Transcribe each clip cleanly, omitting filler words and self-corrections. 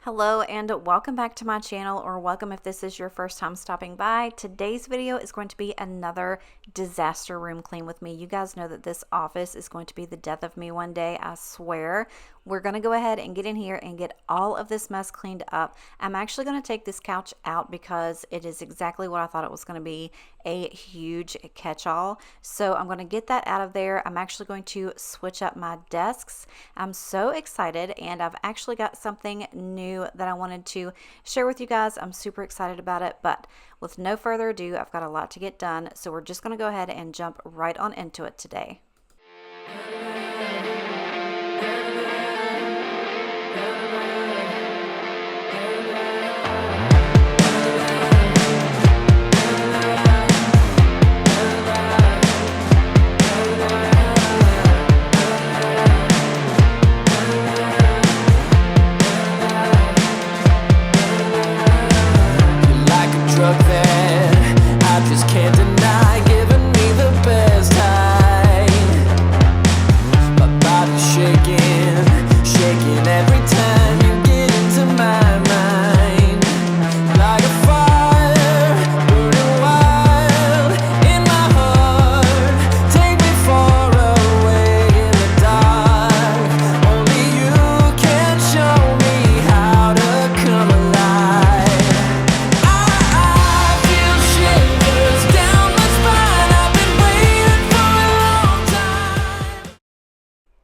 Hello and welcome back to my channel, or welcome if this is your first time stopping by. Today's video is going to be another disaster room clean with me. You guys know that this office is going to be the death of me one day, I swear. We're going to go ahead and get in here and get all of this mess cleaned up. I'm actually going to take this couch out because it is exactly what I thought it was going to be, a huge catch-all. So I'm going to get that out of there. I'm actually going to switch up my desks. I'm so excited, and I've actually got something new that I wanted to share with you guys. I'm super excited about it, but with no further ado, I've got a lot to get done. So we're just going to go ahead and jump right on into it today.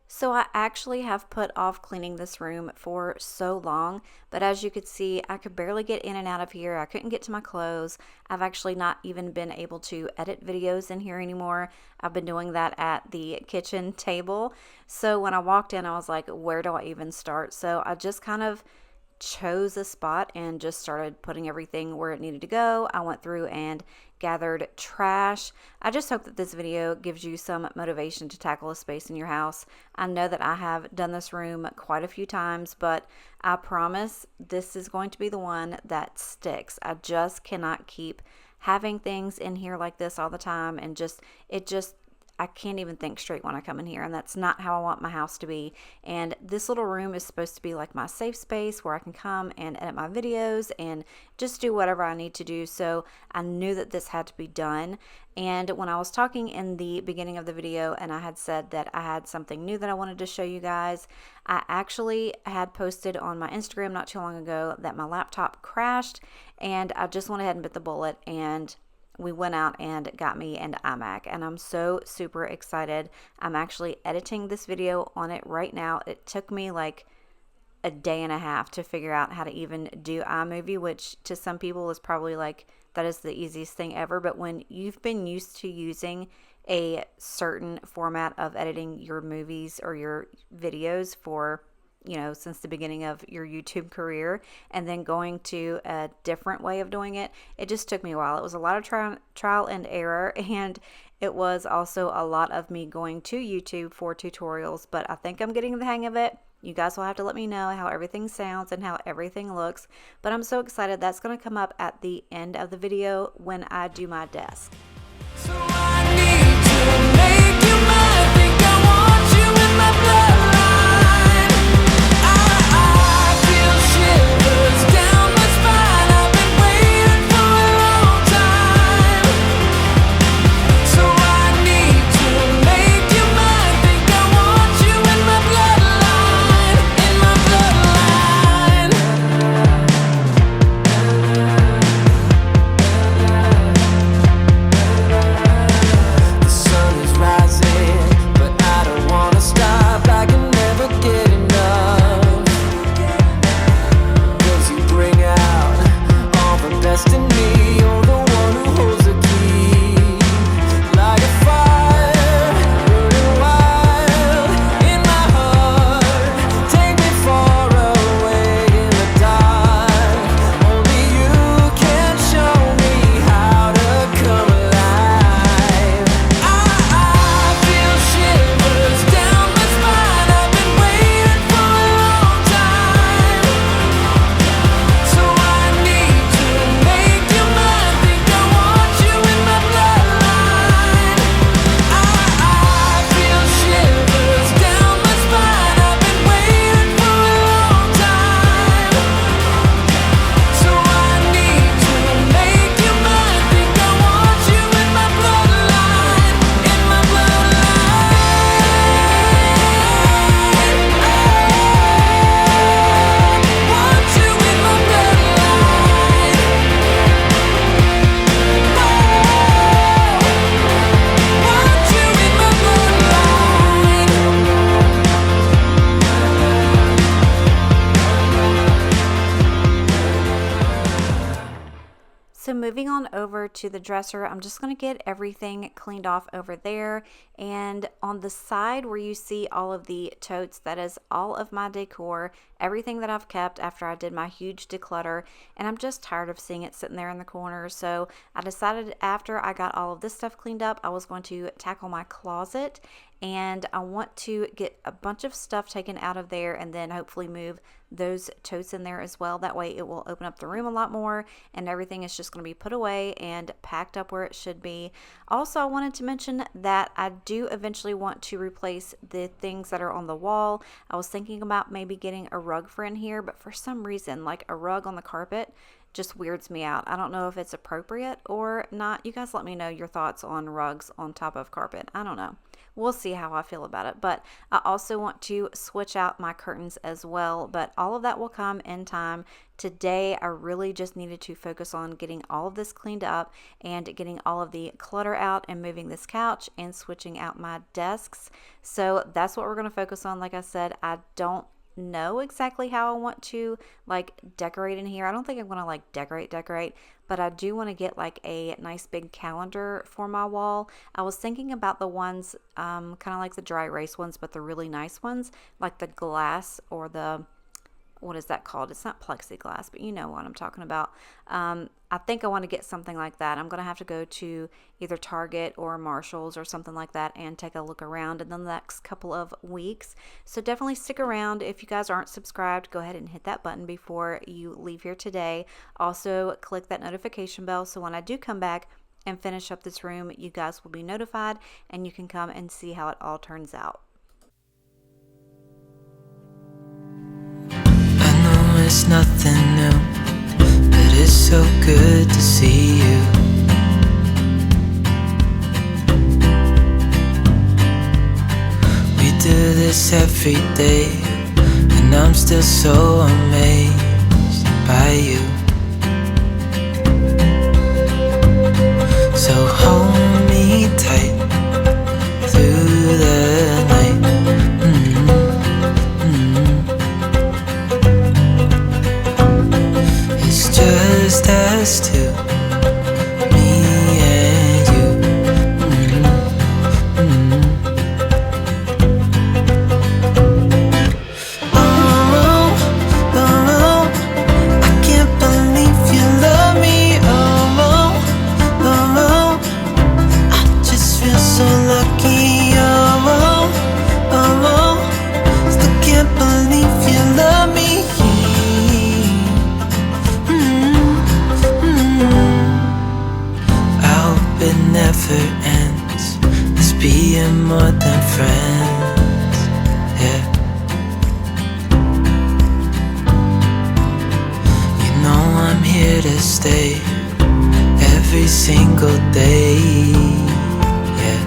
So I actually have put off cleaning this room for so long, but as you could see, I could barely get in and out of here. I couldn't get to my clothes. I've actually not even been able to edit videos in here anymore. I've been doing that at the kitchen table. So when I walked in, I was like, where do I even start? So I just kind of chose a spot and just started putting everything where it needed to go. I went through and gathered trash. I just hope that this video gives you some motivation to tackle a space in your house. I know that I have done this room quite a few times, but I promise this is going to be the one that sticks. I just cannot keep having things in here like this all the time, and I can't even think straight when I come in here, and that's not how I want my house to be. And this little room is supposed to be like my safe space where I can come and edit my videos and just do whatever I need to do. So I knew that this had to be done. And when I was talking in the beginning of the video and I had said that I had something new that I wanted to show you guys, I actually had posted on my Instagram not too long ago that my laptop crashed, and I just went ahead and bit the bullet, and we went out and got me an iMac, and I'm so super excited. I'm actually editing this video on it right now. It took me like a day and a half to figure out how to even do iMovie, which to some people is probably like, that is the easiest thing ever. But when you've been used to using a certain format of editing your movies or your videos for, you know, since the beginning of your YouTube career, and then going to a different way of doing it, it just took me a while. It was a lot of trial and error, and it was also a lot of me going to YouTube for tutorials, but I think I'm getting the hang of it. You guys will have to let me know how everything sounds and how everything looks, but I'm so excited. That's going to come up at the end of the video when I do my desk. So I need to make you mine. Think I want you in my blood. So moving on over to the dresser, I'm just going to get everything cleaned off over there. And on the side where you see all of the totes, that is all of my decor, everything that I've kept after I did my huge declutter. And I'm just tired of seeing it sitting there in the corner. So I decided after I got all of this stuff cleaned up, I was going to tackle my closet. And I want to get a bunch of stuff taken out of there and then hopefully move those totes in there as well. That way it will open up the room a lot more and everything is just going to be put away and packed up where it should be. Also, I wanted to mention that I do eventually want to replace the things that are on the wall. I was thinking about maybe getting a rug for in here, but for some reason, like a rug on the carpet just weirds me out. I don't know if it's appropriate or not. You guys let me know your thoughts on rugs on top of carpet. I don't know. We'll see how I feel about it. But I also want to switch out my curtains as well. But all of that will come in time. Today, I really just needed to focus on getting all of this cleaned up and getting all of the clutter out and moving this couch and switching out my desks. So that's what we're going to focus on. Like I said, I don't know exactly how I want to like decorate in here. I don't think I'm going to like decorate, but I do want to get like a nice big calendar for my wall. I was thinking about the ones kind of like the dry erase ones, but the really nice ones, like the glass or the, what is that called? It's not plexiglass, but you know what I'm talking about. I think I want to get something like that. I'm going to have to go to either Target or Marshall's or something like that and take a look around in the next couple of weeks. So definitely stick around. If you guys aren't subscribed, go ahead and hit that button before you leave here today. Also, click that notification bell so when I do come back and finish up this room, you guys will be notified and you can come and see how it all turns out. It's nothing new, but it's so good to see you. We do this every day, and I'm still so amazed by you. So hold me tight through the night. Just us two, me and you. Oh, I can't believe you love me. Oh, I just feel so lucky. Still can't believe you love me. Never ends. Let's be more than friends. Yeah. You know I'm here to stay every single day. Yeah.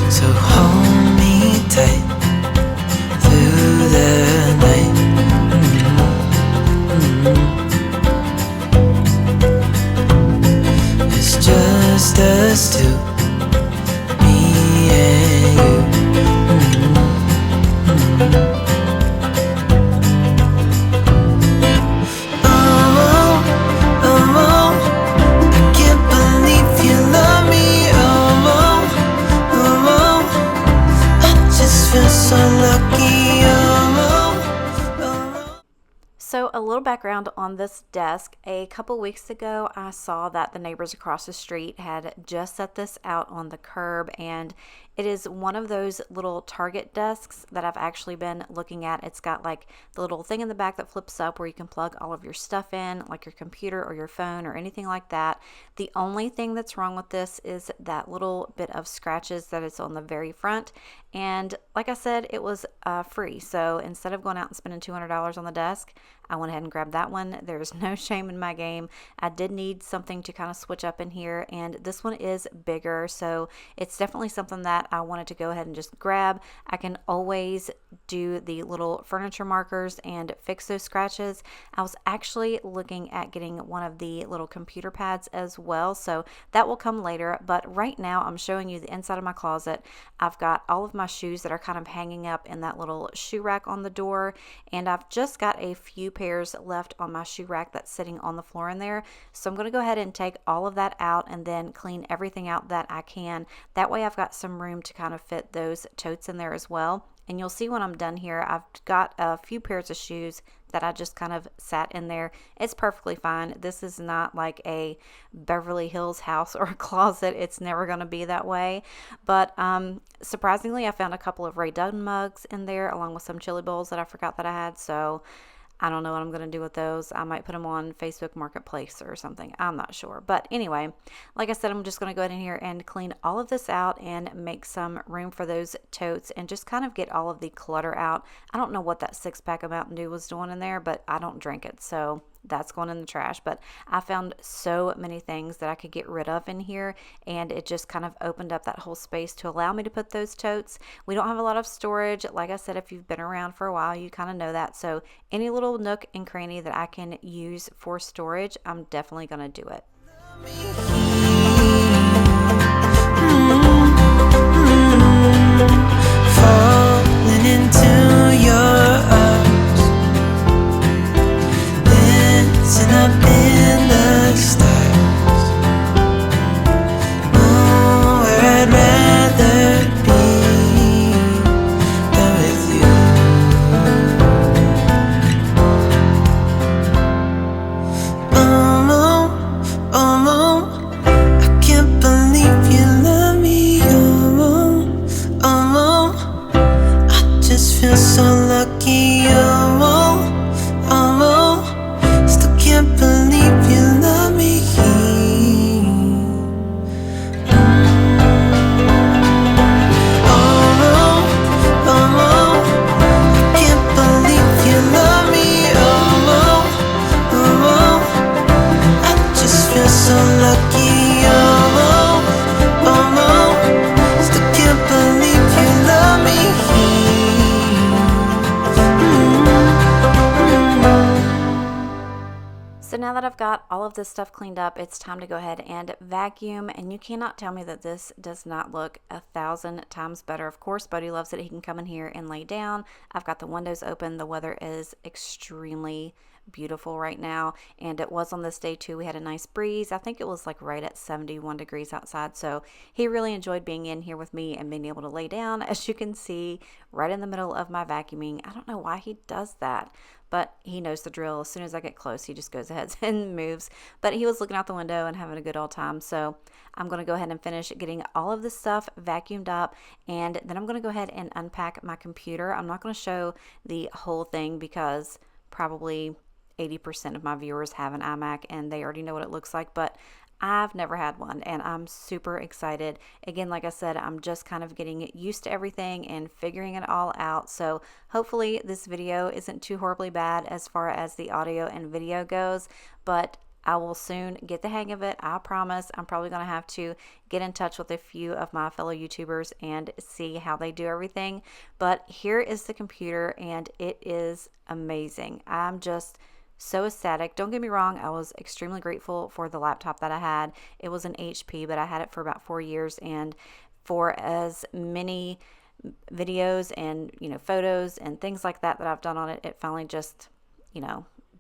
So hold me tight through the night. Just us two, me and you. Oh, I can't believe you love me. I just feel so lucky. So a little background on this desk. A couple weeks ago, I saw that the neighbors across the street had just set this out on the curb, and it is one of those little Target desks that I've actually been looking at. It's got like the little thing in the back that flips up where you can plug all of your stuff in, like your computer or your phone or anything like that. The only thing that's wrong with this is that little bit of scratches that is on the very front. And like I said, it was free. So instead of going out and spending $200 on the desk, I went ahead and grabbed that one. There's no shame in my game. I did need something to kind of switch up in here, and this one is bigger, so it's definitely something that I wanted to go ahead and just grab. I can always do the little furniture markers and fix those scratches. I was actually looking at getting one of the little computer pads as well, so that will come later. But right now I'm showing you the inside of my closet. I've got all of my shoes that are kind of hanging up in that little shoe rack on the door, and I've just got a few pairs left on my shoe rack that's sitting on the floor in there. So I'm going to go ahead and take all of that out and then clean everything out that I can. That way I've got some room to kind of fit those totes in there as well. And you'll see when I'm done here, I've got a few pairs of shoes that I just kind of sat in there. It's perfectly fine. This is not like a Beverly Hills house or a closet. It's never going to be that way. But surprisingly, I found a couple of Ray Dunn mugs in there along with some chili bowls that I forgot that I had. So I don't know what I'm going to do with those. I might put them on Facebook Marketplace or something. I'm not sure. But anyway, like I said, I'm just going to go ahead in here and clean all of this out and make some room for those totes and just kind of get all of the clutter out. I don't know what that 6-pack of Mountain Dew was doing in there, but I don't drink it. So that's going in the trash. But I found so many things that I could get rid of in here, and it just kind of opened up that whole space to allow me to put those totes. We don't have a lot of storage. Like I said, if you've been around for a while, you kind of know that. So any little nook and cranny that I can use for storage, I'm definitely going to do it. Falling into your arms, dancing up in the stars. Oh, where I'd rather be than with you. I can't believe you love me. I just feel so lucky. Still can't believe you love me. I can't believe you love me. I just feel so lucky. Still can't believe you love me. So now that I've got all of this stuff cleaned up, it's time to go ahead and vacuum. And you cannot tell me that this does not look 1,000 times better. Of course, Bodie loves it. He can come in here and lay down. I've got the windows open. The weather is extremely beautiful right now, and it was on this day too. We had a nice breeze. I think it was like right at 71 degrees outside, so he really enjoyed being in here with me and being able to lay down, as you can see, right in the middle of my vacuuming. I don't know why he does that, but he knows the drill. As soon as I get close, he just goes ahead and moves. But he was looking out the window and having a good old time, so I'm going to go ahead and finish getting all of this stuff vacuumed up, and then I'm going to go ahead and unpack my computer. I'm not going to show the whole thing because probably 80% of my viewers have an iMac and they already know what it looks like, but I've never had one and I'm super excited. Again, like I said, I'm just kind of getting used to everything and figuring it all out. So hopefully this video isn't too horribly bad as far as the audio and video goes, but I will soon get the hang of it. I promise. I'm probably going to have to get in touch with a few of my fellow YouTubers and see how they do everything. But here is the computer and it is amazing. I'm just so ecstatic. Don't get me wrong, I was extremely grateful for the laptop that I had. It was an HP, but I had it for about 4 years, and for as many videos and photos and things like that I've done on it, it finally just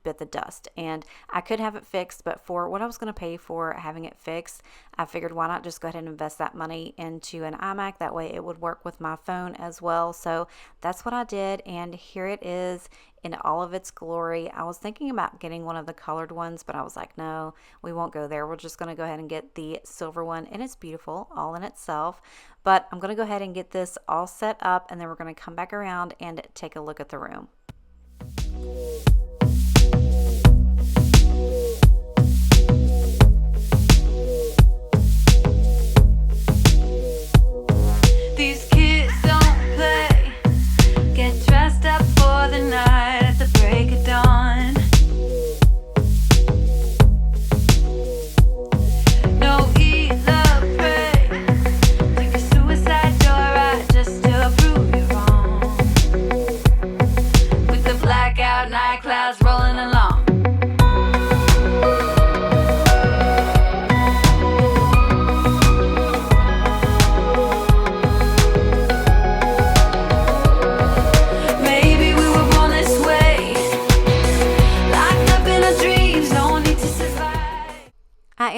bit the dust. And I could have it fixed, but for what I was going to pay for having it fixed, I figured why not just go ahead and invest that money into an iMac. That way it would work with my phone as well. So that's what I did, and here it is in all of its glory. I was thinking about getting one of the colored ones, but I was like, no, we won't go there. We're just going to go ahead and get the silver one, and it's beautiful all in itself. But I'm going to go ahead and get this all set up, and then we're going to come back around and take a look at the room. These kids don't play, get dressed up for the night at the break of dawn. No eat, love, pray, take a suicide door out just to prove you wrong.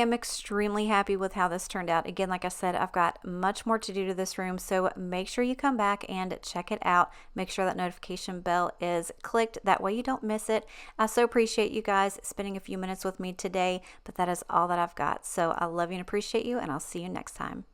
am extremely happy with how this turned out. Again, like I said, I've got much more to do to this room, so make sure you come back and check it out. Make sure that notification bell is clicked. That way you don't miss it. I so appreciate you guys spending a few minutes with me today, but that is all that I've got. So I love you and appreciate you, and I'll see you next time.